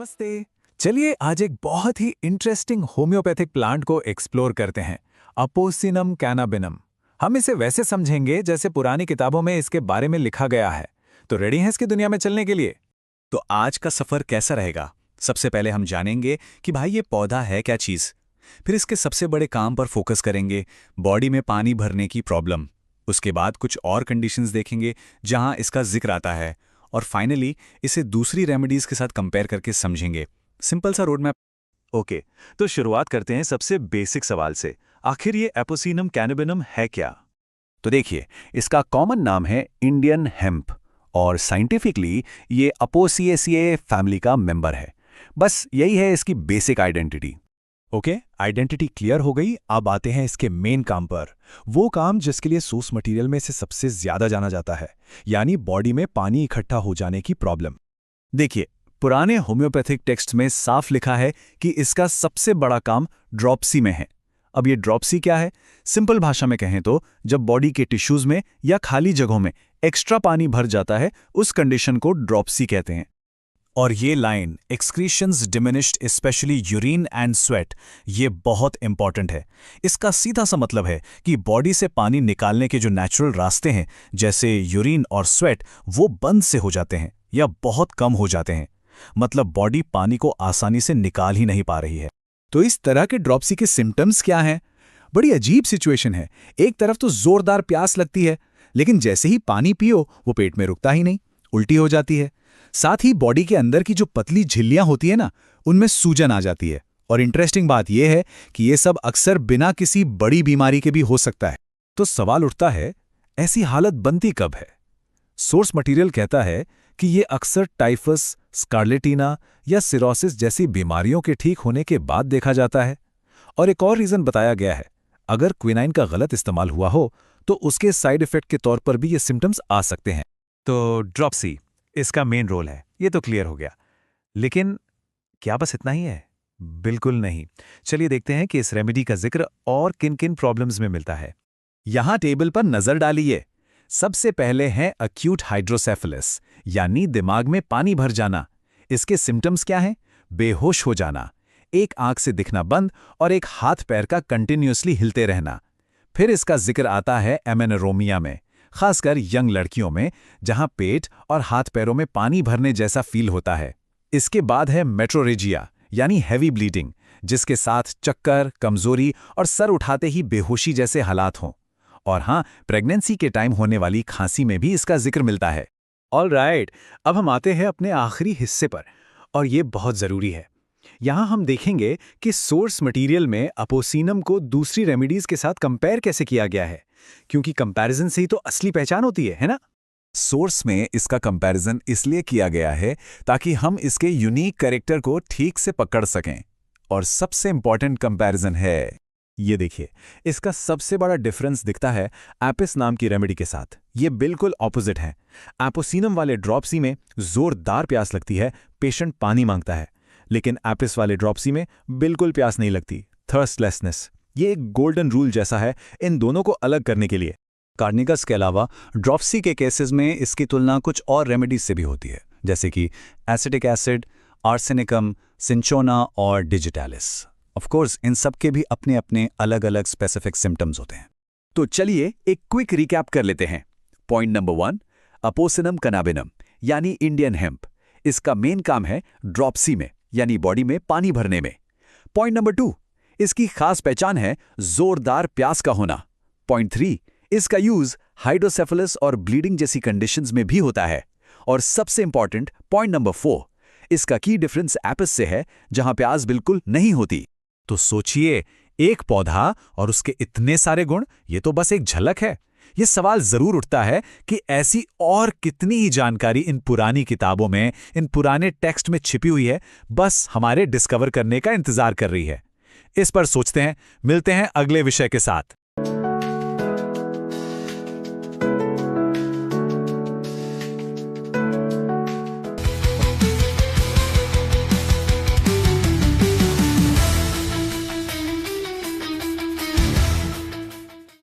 नमस्ते। चलिए आज एक बहुत ही इंटरेस्टिंग होम्योपैथिक प्लांट को एक्सप्लोर करते हैं, अपोसिनम कैनाबिनम। हम इसे वैसे समझेंगे जैसे पुरानी किताबों में इसके बारे में लिखा गया है। तो रेडी हैं इसकी दुनिया में चलने के लिए? तो आज का सफर कैसा रहेगा? सबसे पहले हम जानेंगे कि भाई ये पौधा है क्या चीज। फिर इसके सबसे बड़े काम पर फोकस करेंगे, बॉडी में पानी भरने की प्रॉब्लम। उसके बाद कुछ और कंडीशंस देखेंगे जहां इसका जिक्र आता है, और फाइनली इसे दूसरी रेमेडीज के साथ कंपेयर करके समझेंगे। सिंपल सा रोड मैप। ओके, तो शुरुआत करते हैं सबसे बेसिक सवाल से। आखिर ये एपोसिनम कैनाबिनम है क्या? तो देखिए, इसका कॉमन नाम है इंडियन हेम्प, और साइंटिफिकली ये अपोसिएसिए फैमिली का मेंबर है। बस यही है इसकी basic identity. Okay, identity clear हो गई। अब आते हैं इसके मेन काम पर, वो काम जिसके लिए सोर्स मटेरियल में से सबसे ज्यादा जाना जाता है, यानी बॉडी में पानी इकट्ठा हो जाने की प्रॉब्लम। देखिए, पुराने होम्योपैथिक टेक्स्ट में साफ लिखा है कि इसका सबसे बड़ा काम ड्रॉप्सी में है। अब ये ड्रॉप्सी क्या है? सिंपल भाषा में कहें तो जब बॉडी के टिश्यूज में या खाली जगहों में एक्स्ट्रा पानी भर जाता है, उस कंडीशन को ड्रॉप्सी कहते हैं। और ये line excretions diminished specially urine and sweat, ये बहुत इंपॉर्टेंट है। इसका सीधा सा मतलब है कि बॉडी से पानी निकालने के जो नेचुरल रास्ते हैं, जैसे यूरिन और स्वेट, वो बंद से हो जाते हैं या बहुत कम हो जाते हैं। मतलब बॉडी पानी को आसानी से निकाल ही नहीं पा रही है। तो इस तरह के ड्रॉप्सी के सिम्टम्स क्या हैं? बड़ी अजीब सिचुएशन है। एक तरफ तो जोरदार प्यास लगती है, लेकिन जैसे ही पानी पियो वो पेट में रुकता ही नहीं, उल्टी हो जाती है। साथ ही बॉडी के अंदर की जो पतली झिल्लियां होती है ना, उनमें सूजन आ जाती है। और इंटरेस्टिंग बात यह है कि ये सब अक्सर बिना किसी बड़ी बीमारी के भी हो सकता है। तो सवाल उठता है, ऐसी हालत बनती कब है? सोर्स मटेरियल कहता है कि ये अक्सर टाइफस, स्कारलेटिना या सिरोसिस जैसी बीमारियों के ठीक होने के बाद देखा जाता है। और एक और रीजन बताया गया है, अगर क्विनाइन का गलत इस्तेमाल हुआ हो तो उसके साइड इफेक्ट के तौर पर भी ये सिम्टम्स आ सकते हैं। तो ड्रॉप्सी इसका मेन रोल है, ये तो क्लियर हो गया। लेकिन क्या बस इतना ही है? बिल्कुल नहीं। चलिए देखते हैं कि इस रेमेडी का जिक्र और किन किन प्रॉब्लम्स में मिलता है। यहां टेबल पर नजर डालिए। सबसे पहले है अक्यूट हाइड्रोसेफलस, यानी दिमाग में पानी भर जाना। इसके सिम्टम्स क्या हैं? बेहोश हो जाना, एक आंख से दिखना बंद और एक हाथ पैर का कंटिन्यूअसली हिलते रहना। फिर इसका जिक्र आता है एमेनोरोमिया में, खासकर यंग लड़कियों में, जहां पेट और हाथ पैरों में पानी भरने जैसा फील होता है। इसके बाद है मेट्रोरेजिया, यानी हैवी ब्लीडिंग, जिसके साथ चक्कर, कमजोरी और सर उठाते ही बेहोशी जैसे हालात हों। और हाँ, प्रेगनेंसी के टाइम होने वाली खांसी में भी इसका जिक्र मिलता है। ऑलराइट, अब हम आते हैं अपने आखिरी हिस्से पर, और ये बहुत ज़रूरी है। यहाँ हम देखेंगे कि सोर्स मटेरियल में अपोसिनम को दूसरी रेमेडीज के साथ कंपेयर कैसे किया गया है, क्योंकि कंपैरिजन से ही तो असली पहचान होती है ना? सोर्स में इसका कंपैरिजन इसलिए किया गया है ताकि हम इसके यूनिक कैरेक्टर को ठीक से पकड़ सकें। और सबसे इंपॉर्टेंट कंपैरिजन है, ये देखिए, इसका सबसे बड़ा डिफरेंस दिखता है एपिस नाम की रेमेडी के साथ। ये बिल्कुल ऑपोजिट है। एपोसिनम वाले ड्रॉप्सी में जोरदार प्यास लगती है, पेशेंट पानी मांगता है। लेकिन एपिस वाले ड्रॉप्सी में बिल्कुल प्यास नहीं लगती, थर्स्टलेसनेस। ये एक गोल्डन रूल जैसा है इन दोनों को अलग करने के लिए। कार्निकस के अलावा ड्रॉप्सी के केसेस में इसकी तुलना कुछ और रेमेडीज से भी होती है, जैसे कि एसिटिक एसिड, आर्सेनिकम, सिंचोना और डिजिटालिस। ऑफ कोर्स इन सब के भी अपने अपने अलग अलग स्पेसिफिक सिम्टम्स होते हैं। तो चलिए एक क्विक रिकैप कर लेते हैं। पॉइंट नंबर 1, अपोसिनम कैनाबिनम यानी इंडियन हेम्प। इसका मेन काम है ड्रॉप्सी में, यानी बॉडी में पानी भरने में। पॉइंट नंबर 2, इसकी खास पहचान है जोरदार प्यास का होना। पॉइंट 3, इसका यूज हाइड्रोसेफलस और ब्लीडिंग जैसी कंडीशंस में भी होता है। और सबसे इंपॉर्टेंट पॉइंट नंबर 4, इसका की डिफरेंस एपिस से है, जहां प्यास बिल्कुल नहीं होती। तो सोचिए, एक पौधा और उसके इतने सारे गुण, ये तो बस एक झलक है। ये सवाल जरूर उठता है कि ऐसी और कितनी ही जानकारी इन पुरानी किताबों में, इन पुराने टेक्स्ट में छिपी हुई है, बस हमारे डिस्कवर करने का इंतजार कर रही है। इस पर सोचते हैं। मिलते हैं अगले विषय के साथ।